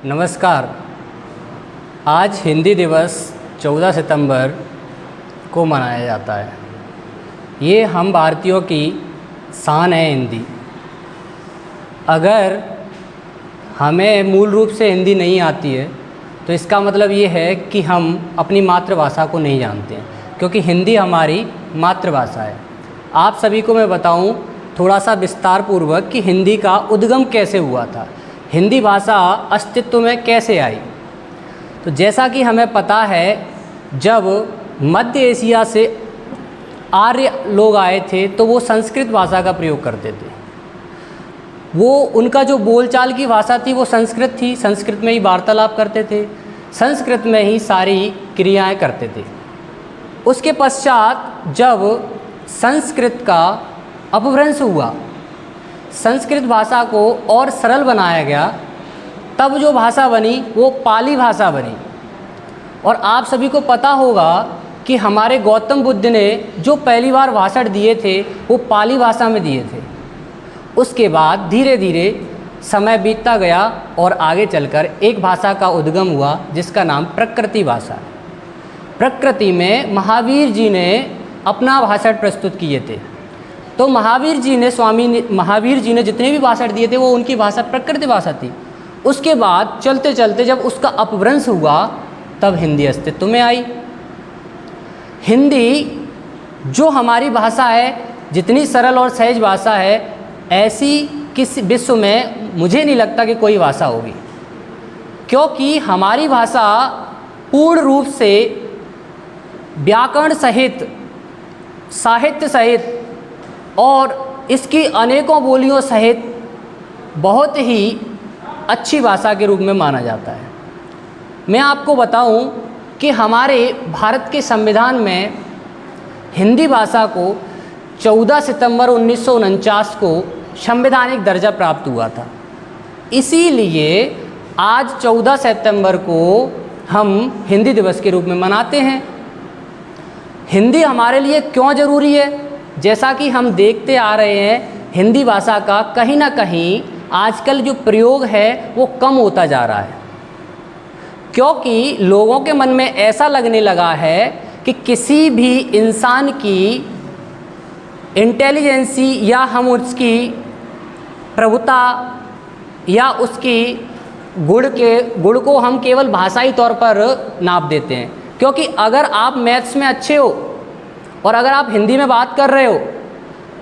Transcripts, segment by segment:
नमस्कार। आज हिंदी दिवस 14 सितंबर को मनाया जाता है। ये हम भारतीयों की शान है हिंदी। अगर हमें मूल रूप से हिंदी नहीं आती है तो इसका मतलब ये है कि हम अपनी मातृभाषा को नहीं जानते हैं, क्योंकि हिंदी हमारी मातृभाषा है। आप सभी को मैं बताऊं थोड़ा सा विस्तार पूर्वक कि हिंदी का उद्गम कैसे हुआ था, हिंदी भाषा अस्तित्व में कैसे आई। तो जैसा कि हमें पता है, जब मध्य एशिया से आर्य लोग आए थे तो वो संस्कृत भाषा का प्रयोग करते थे। वो उनका जो बोलचाल की भाषा थी वो संस्कृत थी, संस्कृत में ही वार्तालाप करते थे, संस्कृत में ही सारी क्रियाएं करते थे। उसके पश्चात जब संस्कृत का अपभ्रंश हुआ, संस्कृत भाषा को और सरल बनाया गया, तब जो भाषा बनी वो पाली भाषा बनी। और आप सभी को पता होगा कि हमारे गौतम बुद्ध ने जो पहली बार भाषण दिए थे वो पाली भाषा में दिए थे। उसके बाद धीरे धीरे समय बीतता गया और आगे चलकर एक भाषा का उद्गम हुआ जिसका नाम प्रकृति भाषा है। प्रकृति में महावीर जी ने अपना भाषण प्रस्तुत किए थे। तो महावीर जी ने जितने भी भाषण दिए थे वो उनकी भाषा प्रकृति भाषा थी। उसके बाद चलते चलते जब उसका अपभ्रंश हुआ तब हिंदी अस्तित्व में आई। हिंदी जो हमारी भाषा है, जितनी सरल और सहज भाषा है, ऐसी किसी विश्व में मुझे नहीं लगता कि कोई भाषा होगी, क्योंकि हमारी भाषा पूर्ण रूप से व्याकरण सहित, साहित्य सहित और इसकी अनेकों बोलियों सहित बहुत ही अच्छी भाषा के रूप में माना जाता है। मैं आपको बताऊं कि हमारे भारत के संविधान में हिंदी भाषा को 14 सितंबर 1949 को संवैधानिक दर्जा प्राप्त हुआ था। इसीलिए आज 14 सितंबर को हम हिंदी दिवस के रूप में मनाते हैं। हिंदी हमारे लिए क्यों ज़रूरी है? जैसा कि हम देखते आ रहे हैं, हिंदी भाषा का कहीं ना कहीं आजकल जो प्रयोग है वो कम होता जा रहा है, क्योंकि लोगों के मन में ऐसा लगने लगा है कि किसी भी इंसान की इंटेलिजेंसी या हम उसकी प्रभुता या उसकी गुण को हम केवल भाषाई तौर पर नाप देते हैं। क्योंकि अगर आप मैथ्स में अच्छे हो और अगर आप हिंदी में बात कर रहे हो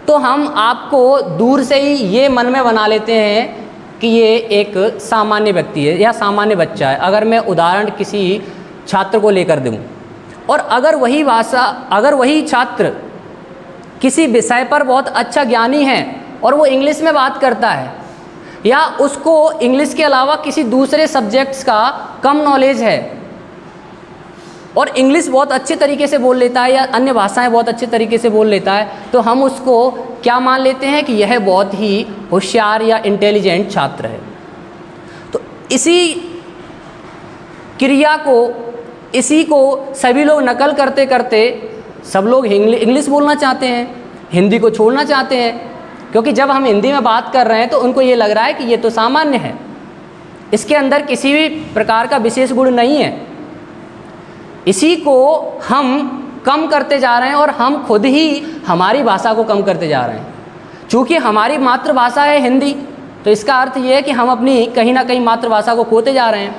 तो हम आपको दूर से ही ये मन में बना लेते हैं कि ये एक सामान्य व्यक्ति है या सामान्य बच्चा है। अगर मैं उदाहरण किसी छात्र को लेकर दूँ और अगर वही छात्र किसी विषय पर बहुत अच्छा ज्ञानी है और वो इंग्लिश में बात करता है या उसको इंग्लिश के अलावा किसी दूसरे सब्जेक्ट्स का कम नॉलेज है और इंग्लिश बहुत अच्छे तरीके से बोल लेता है या अन्य भाषाएं बहुत अच्छे तरीके से बोल लेता है, तो हम उसको क्या मान लेते हैं कि यह बहुत ही होशियार या इंटेलिजेंट छात्र है। तो इसी को सभी लोग नकल करते करते सब लोग इंग्लिश बोलना चाहते हैं, हिंदी को छोड़ना चाहते हैं, क्योंकि जब हम हिंदी में बात कर रहे हैं तो उनको ये लग रहा है कि ये तो सामान्य है, इसके अंदर किसी भी प्रकार का विशेष गुण नहीं है। इसी को हम कम करते जा रहे हैं और हम खुद ही हमारी भाषा को कम करते जा रहे हैं। चूँकि हमारी मातृभाषा है हिंदी, तो इसका अर्थ ये है कि हम अपनी कहीं ना कहीं मातृभाषा को खोते जा रहे हैं।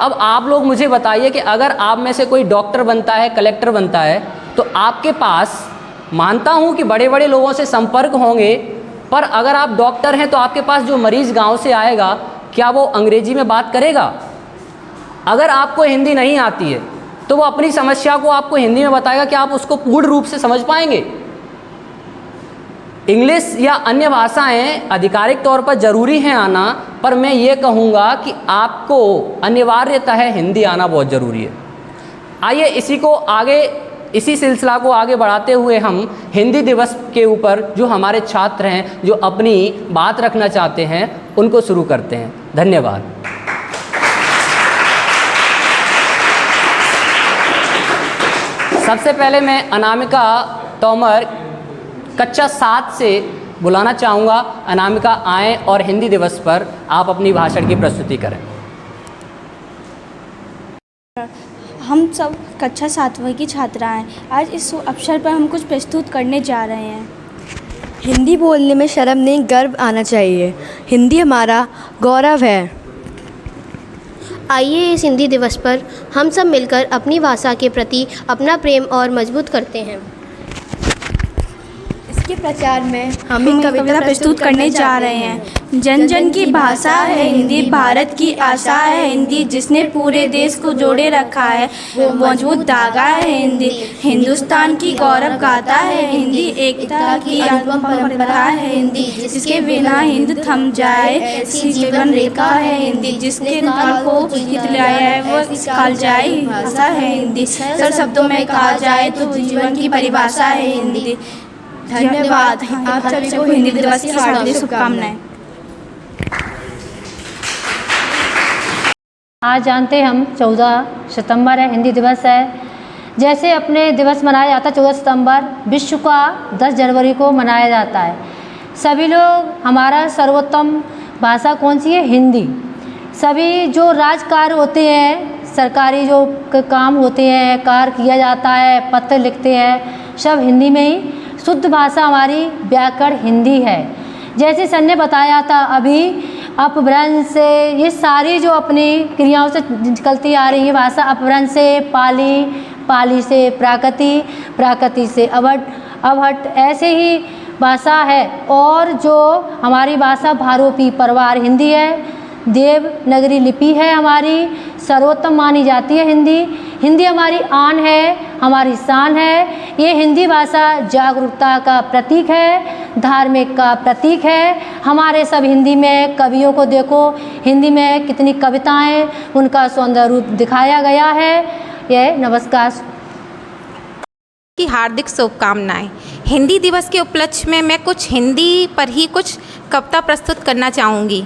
अब आप लोग मुझे बताइए कि अगर आप में से कोई डॉक्टर बनता है, कलेक्टर बनता है, तो आपके पास, मानता हूँ कि बड़े बड़े लोगों से संपर्क होंगे, पर अगर आप डॉक्टर हैं तो आपके पास जो मरीज़ गाँव से आएगा, क्या वो अंग्रेजी में बात करेगा? अगर आपको हिंदी नहीं आती है तो वो अपनी समस्या को आपको हिंदी में बताएगा, क्या आप उसको पूर्ण रूप से समझ पाएंगे? इंग्लिश या अन्य भाषाएं आधिकारिक तौर पर ज़रूरी हैं आना, पर मैं ये कहूँगा कि आपको अनिवार्यतः हिंदी आना बहुत ज़रूरी है। आइए इसी सिलसिला को आगे बढ़ाते हुए हम हिंदी दिवस के ऊपर जो हमारे छात्र हैं जो अपनी बात रखना चाहते हैं उनको शुरू करते हैं। धन्यवाद। सबसे पहले मैं अनामिका तोमर कक्षा 7 से बुलाना चाहूँगा। अनामिका आएँ और हिंदी दिवस पर आप अपनी भाषण की प्रस्तुति करें। हम सब कक्षा 7वीं की छात्रा हैं। आज इस अवसर पर हम कुछ प्रस्तुत करने जा रहे हैं। हिंदी बोलने में शर्म नहीं, गर्व आना चाहिए। हिंदी हमारा गौरव है। आइए इस हिंदी दिवस पर हम सब मिलकर अपनी भाषा के प्रति अपना प्रेम और मजबूत करते हैं। इसके प्रचार में हम कविता प्रस्तुत करने जा रहे हैं। जन जन की भाषा है हिंदी, भारत की आशा है हिंदी, जिसने पूरे देश को जोड़े रखा है वो मजबूत धागा है हिंदी। हिंदुस्तान की गौरव गाथा है हिंदी, एकता की अनुपम परंपरा है हिंदी, जिसके बिना हिंद थम जाए ऐसी जीवन रेखा है हिंदी, जिसके तल को हितलाया है वो काल जाए भाषा है हिंदी। सरल शब्दों में कहा जाए तो जीवन की परिभाषा है हिंदी। धन्यवाद। आप सभी को हिंदी दिवस की हार्दिक शुभकामनाएं। आज जानते हैं हम 14 सितंबर है, हिंदी दिवस है। जैसे अपने दिवस मनाया जाता है 14 सितंबर, विश्व का 10 जनवरी को मनाया जाता है। सभी लोग, हमारा सर्वोत्तम भाषा कौन सी है? हिंदी। सभी जो राजकार्य होते हैं, सरकारी जो काम होते हैं, कार्य किया जाता है, पत्र लिखते हैं, सब हिंदी में ही। शुद्ध भाषा हमारी व्याकरण हिंदी है। जैसे सर ने बताया था अभी, अपभ्रंश से ये सारी जो अपनी क्रियाओं से निकलती आ रही है भाषा, अपभ्रंश से पाली, पाली से प्राकृति, प्राकृति से अवहट, ऐसे ही भाषा है। और जो हमारी भाषा भारोपी परिवार हिंदी है, देवनागरी लिपि है हमारी, सर्वोत्तम मानी जाती है हिंदी। हिंदी हमारी आन है, हमारी शान है। ये हिंदी भाषा जागरूकता का प्रतीक है, धार्मिक का प्रतीक है। हमारे सब हिंदी में कवियों को देखो, हिंदी में कितनी कविताएं, उनका सौंदर्य रूप दिखाया गया है। यह नमस्कार की हार्दिक शुभकामनाएं। हिंदी दिवस के उपलक्ष्य में मैं कुछ हिंदी पर ही कुछ कविता प्रस्तुत करना चाहूँगी।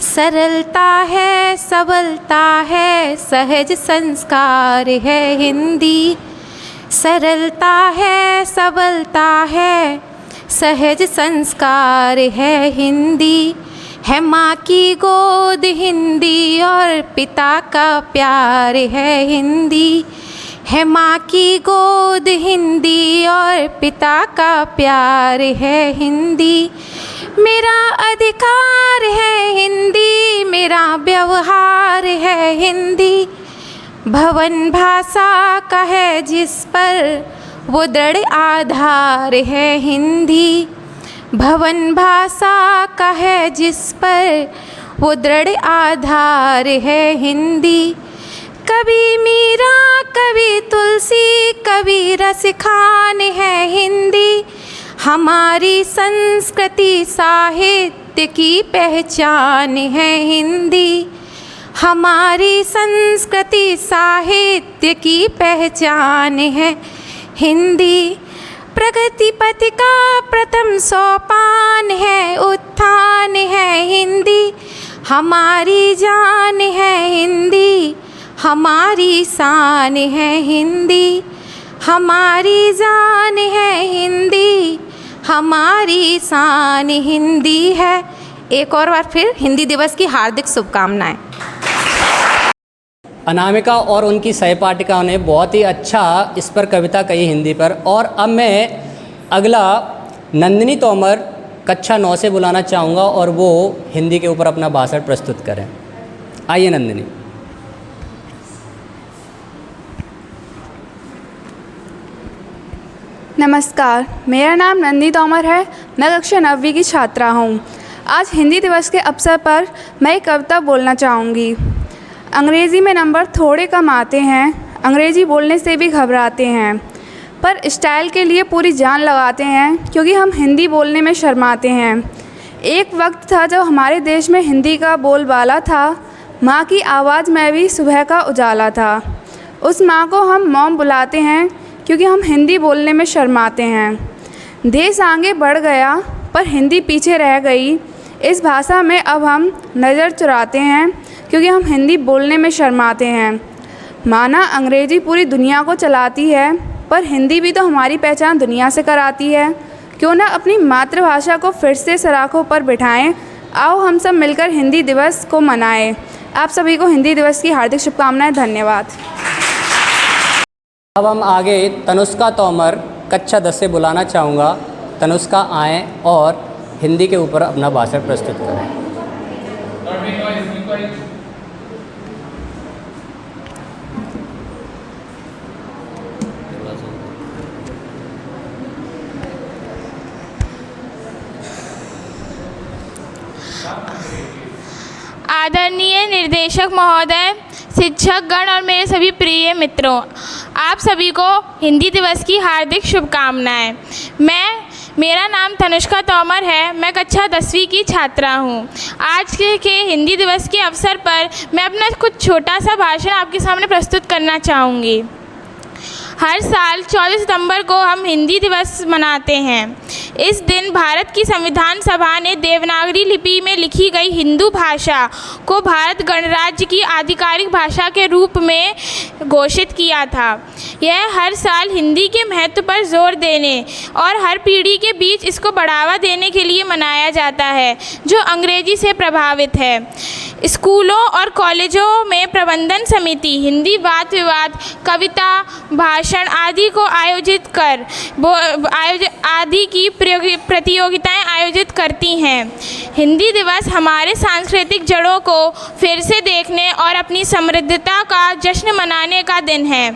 सरलता है, सबलता है, सहज संस्कार है हिंदी। सरलता है, सबलता है, सहज संस्कार है हिंदी। है माँ की गोद हिंदी और पिता का प्यार है हिंदी। है माँ की गोद हिंदी और पिता का प्यार है हिंदी। मेरा अधिकार है हिंदी, मेरा व्यवहार है हिंदी। भवन भाषा का है जिस पर वो दृढ़ आधार है हिंदी। भवन भाषा का है जिस पर वो दृढ़ आधार है हिंदी। कभी मीरा, कभी तुलसी, कभी रसखान है हिंदी। हमारी संस्कृति साहित्य की पहचान है हिंदी। हमारी संस्कृति साहित्य की पहचान है हिंदी। प्रगति पथ का प्रथम सोपान है, उत्थान है हिंदी। हमारी जान है हिंदी, हमारी शान है हिंदी। हमारी जान है हिंदी, हमारी शान हिंदी है। एक और बार फिर हिंदी दिवस की हार्दिक शुभकामनाएं। अनामिका और उनकी सहपाठिकाओं ने बहुत ही अच्छा इस पर कविता कही हिंदी पर। और अब मैं अगला नंदिनी तोमर कक्षा 9 से बुलाना चाहूँगा और वो हिंदी के ऊपर अपना भाषण प्रस्तुत करें। आइए नंदिनी। नमस्कार, मेरा नाम नंदिनी तोमर है। मैं कक्षा 9वीं की छात्रा हूँ। आज हिंदी दिवस के अवसर पर मैं एक कविता बोलना चाहूँगी। अंग्रेज़ी में नंबर थोड़े कम आते हैं, अंग्रेज़ी बोलने से भी घबराते हैं, पर स्टाइल के लिए पूरी जान लगाते हैं क्योंकि हम हिंदी बोलने में शर्माते हैं। एक वक्त था जब हमारे देश में हिंदी का बोलबाला था। माँ की आवाज़ में भी सुबह का उजाला था। उस माँ को हम मॉम बुलाते हैं क्योंकि हम हिंदी बोलने में शर्माते हैं। देश आगे बढ़ गया पर हिंदी पीछे रह गई। इस भाषा में अब हम नज़र चुराते हैं क्योंकि हम हिंदी बोलने में शर्माते हैं। माना अंग्रेज़ी पूरी दुनिया को चलाती है, पर हिंदी भी तो हमारी पहचान दुनिया से कराती है। क्यों ना अपनी मातृभाषा को फिर से सराखों पर बिठाएं। आओ हम सब मिलकर हिंदी दिवस को मनाएं। आप सभी को हिंदी दिवस की हार्दिक शुभकामनाएं। धन्यवाद। अब हम आगे तनुष्का तोमर कक्षा 10 से बुलाना चाहूँगा। तनुष्का आएँ और हिंदी के ऊपर अपना भाषण प्रस्तुत करें। आदरणीय निर्देशक महोदय, शिक्षकगण और मेरे सभी प्रिय मित्रों, आप सभी को हिंदी दिवस की हार्दिक शुभकामनाएं। मेरा नाम तनुष्का तोमर है। मैं कक्षा 10वीं की छात्रा हूँ। आज के हिंदी दिवस के अवसर पर मैं अपना कुछ छोटा सा भाषण आपके सामने प्रस्तुत करना चाहूँगी। हर साल 24 सितंबर को हम हिंदी दिवस मनाते हैं। इस दिन भारत की संविधान सभा ने देवनागरी लिपि में लिखी गई हिंदू भाषा को भारत गणराज्य की आधिकारिक भाषा के रूप में घोषित किया था। यह हर साल हिंदी के महत्व पर जोर देने और हर पीढ़ी के बीच इसको बढ़ावा देने के लिए मनाया जाता है जो अंग्रेजी से प्रभावित है। स्कूलों और कॉलेजों में प्रबंधन समिति हिंदी वाद विवाद, कविता, भाषण आदि को आयोजित कर आदि की प्रतियोगिताएं आयोजित करती हैं। हिंदी दिवस हमारे सांस्कृतिक जड़ों को फिर से देखने और अपनी समृद्धता का जश्न मनाने का दिन है।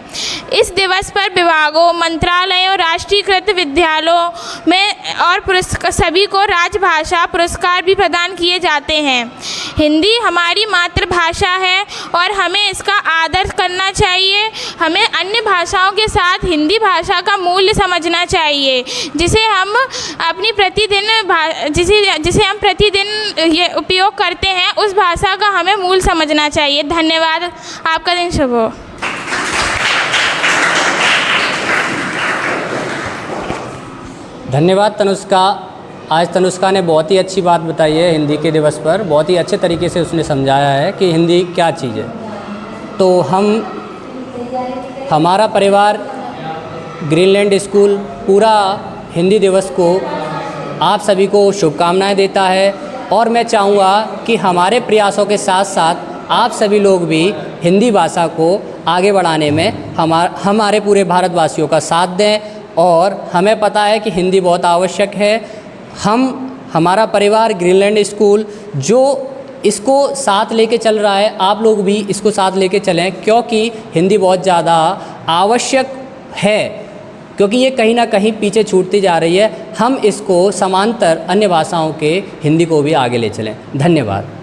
इस दिवस पर विभागों, मंत्रालयों, राष्ट्रीयकृत विद्यालयों में और सभी को राजभाषा पुरस्कार भी प्रदान किए जाते हैं। हिंदी हमारी मातृभाषा है और हमें इसका आदर करना चाहिए। हमें अन्य भाषाओं के साथ हिंदी भाषा का मूल्य समझना चाहिए, जिसे हम प्रतिदिन ये उपयोग करते हैं। उस भाषा का हमें मूल्य समझना चाहिए। धन्यवाद। आपका दिन शुभ हो। धन्यवाद तनुष्का। आज तनुष्का ने बहुत ही अच्छी बात बताई है हिंदी के दिवस पर। बहुत ही अच्छे तरीके से उसने समझाया है कि हिंदी क्या चीज़ है। तो हमारा परिवार ग्रीनलैंड स्कूल पूरा हिंदी दिवस को आप सभी को शुभकामनाएं देता है और मैं चाहूँगा कि हमारे प्रयासों के साथ साथ आप सभी लोग भी हिंदी भाषा को आगे बढ़ाने में हमारे पूरे भारतवासियों का साथ दें। और हमें पता है कि हिंदी बहुत आवश्यक है। हमारा परिवार ग्रीनलैंड स्कूल जो इसको साथ लेके चल रहा है, आप लोग भी इसको साथ लेके चलें, क्योंकि हिंदी बहुत ज़्यादा आवश्यक है, क्योंकि ये कहीं ना कहीं पीछे छूटती जा रही है। हम इसको समांतर अन्य भाषाओं के हिंदी को भी आगे ले चलें। धन्यवाद।